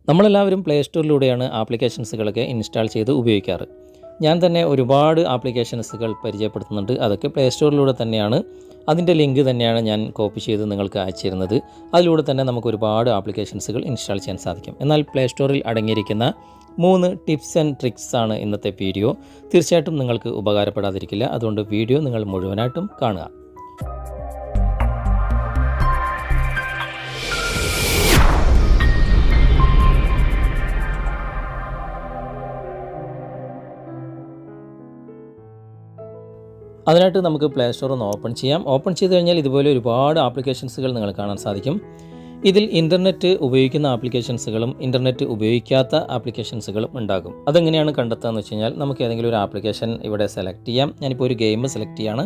നമ്മളെല്ലാവരും play സ്റ്റോറിലൂടെയാണ് ആപ്ലിക്കേഷൻസുകളൊക്കെ install ചെയ്ത് ഉപയോഗിക്കാറ്. ഞാൻ തന്നെ ഒരുപാട് ആപ്ലിക്കേഷൻസുകൾ പരിചയപ്പെടുത്തുന്നുണ്ട്. അതൊക്കെ പ്ലേ സ്റ്റോറിലൂടെ തന്നെയാണ്. അതിൻ്റെ ലിങ്ക് തന്നെയാണ് ഞാൻ കോപ്പി ചെയ്ത് നിങ്ങൾക്ക് അയച്ചു തരുന്നത്. അതിലൂടെ തന്നെ നമുക്ക് ഒരുപാട് ആപ്ലിക്കേഷൻസുകൾ ഇൻസ്റ്റാൾ ചെയ്യാൻ സാധിക്കും. എന്നാൽ പ്ലേ സ്റ്റോറിൽ അടങ്ങിയിരിക്കുന്ന 3 ടിപ്സ് ആൻഡ് ട്രിക്സ് ആണ് ഇന്നത്തെ വീഡിയോ. തീർച്ചയായിട്ടും നിങ്ങൾക്ക് ഉപകാരപ്പെടാതിരിക്കില്ല. അതുകൊണ്ട് വീഡിയോ നിങ്ങൾ മുഴുവനായിട്ടും കാണുക. അതിനായിട്ട് നമുക്ക് പ്ലേ സ്റ്റോർ ഒന്ന് ഓപ്പൺ ചെയ്യാം. ഓപ്പൺ ചെയ്ത് കഴിഞ്ഞാൽ ഇതുപോലെ ഒരുപാട് ആപ്ലിക്കേഷൻസുകൾ നിങ്ങൾ കാണാൻ സാധിക്കും. ഇതിൽ ഇൻ്റർനെറ്റ് ഉപയോഗിക്കുന്ന ആപ്ലിക്കേഷൻസുകളും ഇൻ്റർനെറ്റ് ഉപയോഗിക്കാത്ത ആപ്ലിക്കേഷൻസുകളും ഉണ്ടാകും. അതെങ്ങനെയാണ് കണ്ടെത്തുകയെന്ന് വെച്ച് കഴിഞ്ഞാൽ നമുക്ക് ഏതെങ്കിലും ഒരു ആപ്ലിക്കേഷൻ ഇവിടെ സെലക്ട് ചെയ്യാം. ഞാനിപ്പോൾ ഒരു ഗെയിം സെലക്ട് ചെയ്യാണ്.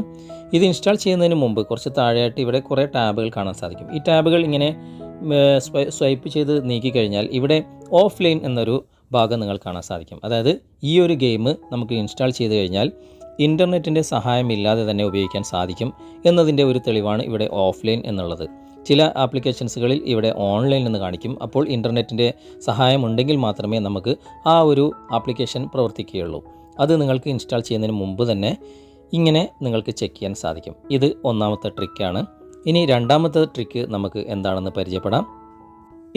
ഇത് ഇൻസ്റ്റാൾ ചെയ്യുന്നതിന് മുമ്പ് കുറച്ച് താഴെയായിട്ട് ഇവിടെ കുറേ ടാബുകൾ കാണാൻ സാധിക്കും. ഈ ടാബുകൾ ഇങ്ങനെ സ്വൈപ്പ് ചെയ്ത് നീക്കിക്കഴിഞ്ഞാൽ ഇവിടെ ഓഫ്ലൈൻ എന്നൊരു ഭാഗം നിങ്ങൾ കാണാൻ സാധിക്കും. അതായത് ഈ ഒരു ഗെയിം നമുക്ക് ഇൻസ്റ്റാൾ ചെയ്ത് കഴിഞ്ഞാൽ ഇൻ്റർനെറ്റിൻ്റെ സഹായമില്ലാതെ തന്നെ ഉപയോഗിക്കാൻ സാധിക്കും എന്നതിൻ്റെ ഒരു തെളിവാണ് ഇവിടെ ഓഫ്ലൈൻ എന്നുള്ളത്. ചില ആപ്ലിക്കേഷൻസുകളിൽ ഇവിടെ ഓൺലൈൻ എന്ന് കാണിക്കും. അപ്പോൾ ഇൻ്റർനെറ്റിൻ്റെ സഹായം ഉണ്ടെങ്കിൽ മാത്രമേ നമുക്ക് ആ ഒരു ആപ്ലിക്കേഷൻ പ്രവർത്തിക്കുകയുള്ളൂ. അത് നിങ്ങൾക്ക് ഇൻസ്റ്റാൾ ചെയ്യുന്നതിന് മുമ്പ് തന്നെ ഇങ്ങനെ നിങ്ങൾക്ക് ചെക്ക് ചെയ്യാൻ സാധിക്കും. ഇത് ഒന്നാമത്തെ ട്രിക്കാണ്. ഇനി രണ്ടാമത്തെ ട്രിക്ക് നമുക്ക് എന്താണെന്ന് പരിചയപ്പെടാം.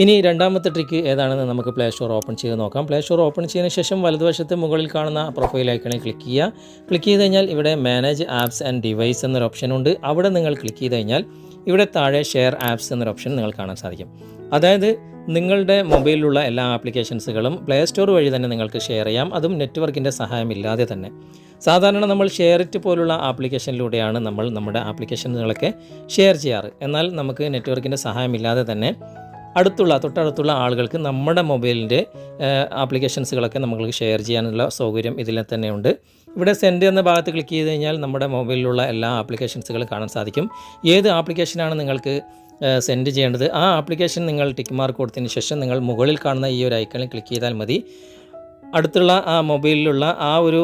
ഇനി രണ്ടാമത്തെ ട്രിക്ക് ഏതാണെന്ന് നമുക്ക് പ്ലേ സ്റ്റോർ ഓപ്പൺ ചെയ്ത് നോക്കാം. പ്ലേ സ്റ്റോർ ഓപ്പൺ ചെയ്തതിന് ശേഷം വലതുവശത്ത് മുകളിൽ കാണുന്ന പ്രൊഫൈൽ ഐക്കണിൽ ക്ലിക്ക് ചെയ്യുക. ക്ലിക്ക് ചെയ്ത് കഴിഞ്ഞാൽ ഇവിടെ മാനേജ് ആപ്സ് ആൻഡ് ഡിവൈസ് എന്നൊരു ഓപ്ഷൻ ഉണ്ട്. അവിടെ നിങ്ങൾ ക്ലിക്ക് ചെയ്ത് കഴിഞ്ഞാൽ ഇവിടെ താഴെ ഷെയർ ആപ്സ് എന്നൊരു ഓപ്ഷൻ നിങ്ങൾ കാണാൻ സാധിക്കും. അതായത് നിങ്ങളുടെ മൊബൈലിലുള്ള എല്ലാ ആപ്ലിക്കേഷൻസുകളും പ്ലേ സ്റ്റോർ വഴി തന്നെ നിങ്ങൾക്ക് ഷെയർ ചെയ്യാം. അതും നെറ്റ്വർക്കിൻ്റെ സഹായമില്ലാതെ തന്നെ. സാധാരണ നമ്മൾ ഷെയറിറ്റ് പോലുള്ള ആപ്ലിക്കേഷനിലൂടെയാണ് നമ്മൾ നമ്മുടെ ആപ്ലിക്കേഷനുകളൊക്കെ ഷെയർ ചെയ്യാറ്. എന്നാൽ നമുക്ക് നെറ്റ്വർക്കിൻ്റെ സഹായമില്ലാതെ തന്നെ തൊട്ടടുത്തുള്ള ആളുകൾക്ക് നമ്മുടെ മൊബൈലിൻ്റെ ആപ്ലിക്കേഷൻസുകളൊക്കെ നമുക്ക് ഷെയർ ചെയ്യാനുള്ള സൗകര്യം ഇതിൽ തന്നെയുണ്ട്. ഇവിടെ സെൻഡ് എന്ന ഭാഗത്ത് ക്ലിക്ക് ചെയ്ത് കഴിഞ്ഞാൽ നമ്മുടെ മൊബൈലിലുള്ള എല്ലാ ആപ്ലിക്കേഷൻസുകളും കാണാൻ സാധിക്കും. ഏത് ആപ്ലിക്കേഷനാണ് നിങ്ങൾക്ക് സെൻഡ് ചെയ്യേണ്ടത് ആ ആപ്ലിക്കേഷൻ നിങ്ങൾ ടിക്ക് മാർക്ക് കൊടുത്തതിന് ശേഷം നിങ്ങൾ മുകളിൽ കാണുന്ന ഈ ഒരു ഐക്കണിൽ ക്ലിക്ക് ചെയ്താൽ മതി. അടുത്തുള്ള ആ മൊബൈലിലുള്ള ആ ഒരു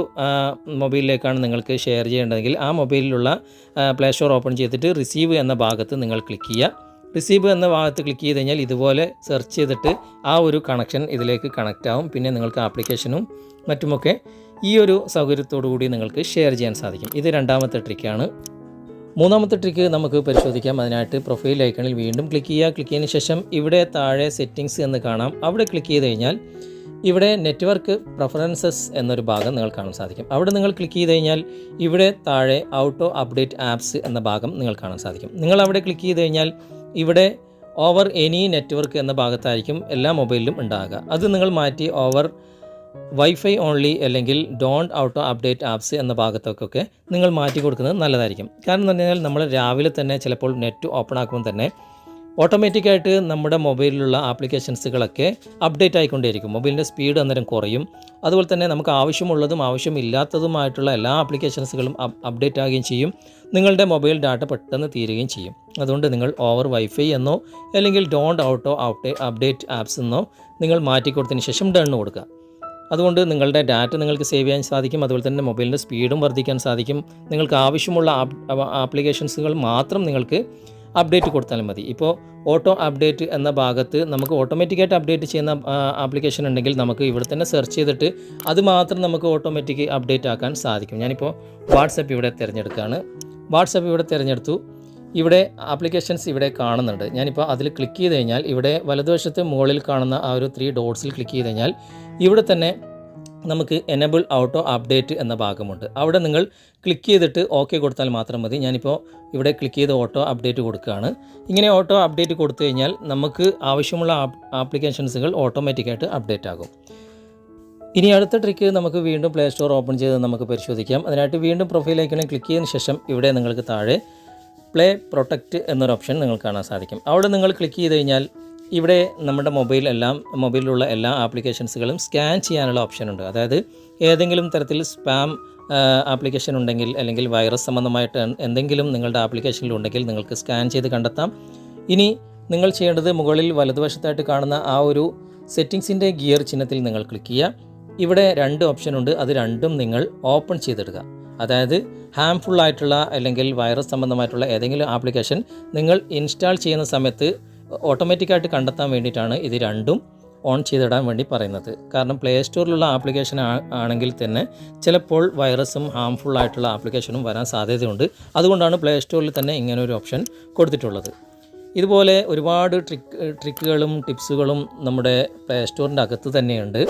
മൊബൈലിലേക്കാണ് നിങ്ങൾക്ക് ഷെയർ ചെയ്യേണ്ടതെങ്കിൽ ആ മൊബൈലിലുള്ള പ്ലേ സ്റ്റോർ ഓപ്പൺ ചെയ്തിട്ട് റിസീവ് എന്ന ഭാഗത്ത് നിങ്ങൾ ക്ലിക്ക് ചെയ്യുക. റിസീവ് എന്ന ഭാഗത്ത് ക്ലിക്ക് ചെയ്ത് കഴിഞ്ഞാൽ ഇതുപോലെ സെർച്ച് ചെയ്തിട്ട് ആ ഒരു കണക്ഷൻ ഇതിലേക്ക് കണക്റ്റ് ആവും. പിന്നെ നിങ്ങൾക്ക് ആപ്ലിക്കേഷനും മറ്റുമൊക്കെ ഈ ഒരു സൗകര്യത്തോടു കൂടി നിങ്ങൾക്ക് ഷെയർ ചെയ്യാൻ സാധിക്കും. ഇത് രണ്ടാമത്തെ ട്രിക്കാണ്. മൂന്നാമത്തെ ട്രിക്ക് നമുക്ക് പരിശോധിക്കാം. അതിനായിട്ട് പ്രൊഫൈൽ ഐക്കണിൽ വീണ്ടും ക്ലിക്ക് ചെയ്യുക. ക്ലിക്ക് ചെയ്തതിന് ശേഷം ഇവിടെ താഴെ സെറ്റിങ്സ് എന്ന് കാണാം. അവിടെ ക്ലിക്ക് ചെയ്ത് കഴിഞ്ഞാൽ ഇവിടെ നെറ്റ്വർക്ക് പ്രിഫറൻസസ് എന്നൊരു ഭാഗം നിങ്ങൾ കാണാൻ സാധിക്കും. അവിടെ നിങ്ങൾ ക്ലിക്ക് ചെയ്ത് കഴിഞ്ഞാൽ ഇവിടെ താഴെ ഓട്ടോ അപ്ഡേറ്റ് ആപ്സ് എന്ന ഭാഗം നിങ്ങൾ കാണാൻ സാധിക്കും. നിങ്ങൾ അവിടെ ക്ലിക്ക് ചെയ്ത് കഴിഞ്ഞാൽ ഇവിടെ ഓവർ എനി നെറ്റ്വർക്ക് എന്ന ഭാഗത്തായിരിക്കും എല്ലാ മൊബൈലിലും ഉണ്ടാകുക. അത് നിങ്ങൾ മാറ്റി ഓവർ വൈഫൈ ഓൺലി അല്ലെങ്കിൽ ഡോണ്ട് ഓട്ടോ അപ്ഡേറ്റ് ആപ്സ് എന്ന ഭാഗത്തൊക്കെ നിങ്ങൾ മാറ്റി കൊടുക്കുന്നത് നല്ലതായിരിക്കും. കാരണം എന്ന് പറഞ്ഞാൽ നമ്മൾ രാവിലെ തന്നെ ചിലപ്പോൾ നെറ്റ് ഓപ്പൺ ആക്കുമ്പോൾ തന്നെ ഓട്ടോമാറ്റിക്കായിട്ട് നമ്മുടെ മൊബൈലിലുള്ള ആപ്ലിക്കേഷൻസുകളൊക്കെ അപ്ഡേറ്റ് ആയിക്കൊണ്ടേയിരിക്കും. മൊബൈലിൻ്റെ സ്പീഡ് അന്നേരം കുറയും. അതുപോലെ തന്നെ നമുക്ക് ആവശ്യമുള്ളതും ആവശ്യമില്ലാത്തതുമായിട്ടുള്ള എല്ലാ ആപ്ലിക്കേഷൻസുകളും അപ്ഡേറ്റ് ആകുകയും ചെയ്യും. നിങ്ങളുടെ മൊബൈൽ ഡാറ്റ പെട്ടെന്ന് തീരുകയും ചെയ്യും. അതുകൊണ്ട് നിങ്ങൾ ഓവർ വൈഫൈ എന്നോ അല്ലെങ്കിൽ ഡോണ്ട് ഓട്ടോ അപ്ഡേറ്റ് ആപ്സ് എന്നോ നിങ്ങൾ മാറ്റിക്കൊടുത്തതിന് ശേഷം ഡൺ കൊടുക്കുക. അതുകൊണ്ട് നിങ്ങളുടെ ഡാറ്റ നിങ്ങൾക്ക് സേവ് ചെയ്യാൻ സാധിക്കും. അതുപോലെ തന്നെ മൊബൈലിൻ്റെ സ്പീഡും വർദ്ധിക്കാൻ സാധിക്കും. നിങ്ങൾക്ക് ആവശ്യമുള്ള ആപ്ലിക്കേഷൻസുകൾ മാത്രം നിങ്ങൾക്ക് അപ്ഡേറ്റ് കൊടുത്താലും മതി. ഇപ്പോൾ ഓട്ടോ അപ്ഡേറ്റ് എന്ന ഭാഗത്ത് നമുക്ക് ഓട്ടോമാറ്റിക്കായിട്ട് അപ്ഡേറ്റ് ചെയ്യുന്ന ആപ്ലിക്കേഷൻ ഉണ്ടെങ്കിൽ നമുക്ക് ഇവിടെ തന്നെ സെർച്ച് ചെയ്തിട്ട് അത് മാത്രം നമുക്ക് ഓട്ടോമാറ്റിക് അപ്ഡേറ്റ് ആക്കാൻ സാധിക്കും. ഞാനിപ്പോൾ വാട്സപ്പ് ഇവിടെ തിരഞ്ഞെടുക്കുകയാണ്. വാട്സപ്പ് ഇവിടെ തിരഞ്ഞെടുത്തു. ഇവിടെ ആപ്ലിക്കേഷൻസ് ഇവിടെ കാണുന്നുണ്ട്. ഞാനിപ്പോൾ അതിൽ ക്ലിക്ക് ചെയ്ത് കഴിഞ്ഞാൽ ഇവിടെ വലതുവശത്ത് മുകളിൽ കാണുന്ന ആ ഒരു 3 ഡോട്ട്സിൽ ക്ലിക്ക് ചെയ്ത് കഴിഞ്ഞാൽ ഇവിടെ തന്നെ നമുക്ക് എനേബിൾ ഓട്ടോ അപ്ഡേറ്റ് എന്ന ഭാഗമുണ്ട്. അവിടെ നിങ്ങൾ ക്ലിക്ക് ചെയ്തിട്ട് ഓക്കെ കൊടുത്താൽ മാത്രം മതി. ഞാനിപ്പോൾ ഇവിടെ ക്ലിക്ക് ചെയ്ത് ഓട്ടോ അപ്ഡേറ്റ് കൊടുക്കുകയാണ്. ഇങ്ങനെ ഓട്ടോ അപ്ഡേറ്റ് കൊടുത്തു കഴിഞ്ഞാൽ നമുക്ക് ആവശ്യമുള്ള ആപ്ലിക്കേഷൻസുകൾ ഓട്ടോമാറ്റിക്കായിട്ട് അപ്ഡേറ്റ് ആകും. ഇനി അടുത്ത ട്രിക്ക് നമുക്ക് വീണ്ടും പ്ലേ സ്റ്റോർ ഓപ്പൺ ചെയ്ത് നമുക്ക് പരിശോധിക്കാം. അതിനായിട്ട് വീണ്ടും പ്രൊഫൈൽ ഐക്കണിൽ ക്ലിക്ക് ചെയ്തതിന് ശേഷം ഇവിടെ നിങ്ങൾക്ക് താഴെ പ്ലേ പ്രൊട്ടക്റ്റ് എന്നൊരു ഓപ്ഷൻ നിങ്ങൾക്ക് കാണാൻ സാധിക്കും. അവിടെ നിങ്ങൾ ക്ലിക്ക് ചെയ്ത് കഴിഞ്ഞാൽ ഇവിടെ നമ്മുടെ മൊബൈലിലുള്ള എല്ലാ ആപ്ലിക്കേഷൻസുകളും സ്കാൻ ചെയ്യാനുള്ള ഓപ്ഷനുണ്ട്. അതായത് ഏതെങ്കിലും തരത്തിൽ സ്പാം ആപ്ലിക്കേഷൻ ഉണ്ടെങ്കിൽ അല്ലെങ്കിൽ വൈറസ് സംബന്ധമായിട്ട് എന്തെങ്കിലും നിങ്ങളുടെ ആപ്ലിക്കേഷനിലുണ്ടെങ്കിൽ നിങ്ങൾക്ക് സ്കാൻ ചെയ്ത് കണ്ടെത്താം. ഇനി നിങ്ങൾ ചെയ്യേണ്ടത് മുകളിൽ വലതുവശത്തായിട്ട് കാണുന്ന ആ ഒരു സെറ്റിങ്സിൻ്റെ ഗിയർ ചിഹ്നത്തിൽ നിങ്ങൾ ക്ലിക്ക് ചെയ്യുക. ഇവിടെ 2 ഓപ്ഷനുണ്ട്. അത് രണ്ടും നിങ്ങൾ ഓപ്പൺ ചെയ്തിടുക. അതായത് ഹാംഫുൾ ആയിട്ടുള്ള അല്ലെങ്കിൽ വൈറസ് സംബന്ധമായിട്ടുള്ള ഏതെങ്കിലും ആപ്ലിക്കേഷൻ നിങ്ങൾ ഇൻസ്റ്റാൾ ചെയ്യുന്ന സമയത്ത് ഓട്ടോമാറ്റിക്കായിട്ട് കണ്ടെത്താൻ വേണ്ടിയിട്ടാണ് ഇത് രണ്ടും ഓൺ ചെയ്തിടാൻ വേണ്ടി പറയുന്നത്. കാരണം പ്ലേ സ്റ്റോറിലുള്ള ആപ്ലിക്കേഷൻ ആണെങ്കിൽ തന്നെ ചിലപ്പോൾ വൈറസും ഹാംഫുൾ ആയിട്ടുള്ള ആപ്ലിക്കേഷനും വരാൻ സാധ്യതയുണ്ട്. അതുകൊണ്ടാണ് പ്ലേ സ്റ്റോറിൽ തന്നെ ഇങ്ങനെ ഒരു ഓപ്ഷൻ കൊടുത്തിട്ടുള്ളത്. ഇതുപോലെ ഒരുപാട് ട്രിക്കുകളും ടിപ്സുകളും നമ്മുടെ പ്ലേ സ്റ്റോറിൻ്റെ അകത്ത് തന്നെയുണ്ട്.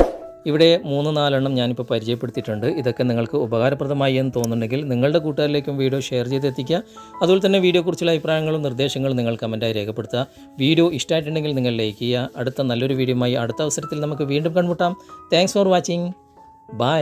ഇവിടെ 3-4 ഞാനിപ്പോൾ പരിചയപ്പെടുത്തിയിട്ടുണ്ട്. ഇതൊക്കെ നിങ്ങൾക്ക് ഉപകാരപ്രദമായി എന്ന് തോന്നുന്നുണ്ടെങ്കിൽ നിങ്ങളുടെ കൂട്ടുകാരിലേക്കും വീഡിയോ ഷെയർ ചെയ്തെത്തിക്കുക. അതുപോലെ തന്നെ വീഡിയോയെക്കുറിച്ചുള്ള അഭിപ്രായങ്ങളും നിർദ്ദേശങ്ങളും നിങ്ങൾ കമൻറ്റായി രേഖപ്പെടുത്തുക. വീഡിയോ ഇഷ്ടമായിട്ടുണ്ടെങ്കിൽ നിങ്ങൾ ലൈക്ക് ചെയ്യുക. അടുത്ത നല്ലൊരു വീഡിയോയുമായി അടുത്ത അവസരത്തിൽ നമുക്ക് വീണ്ടും കണ്ടുമുട്ടാം. Thanks for watching. ബൈ.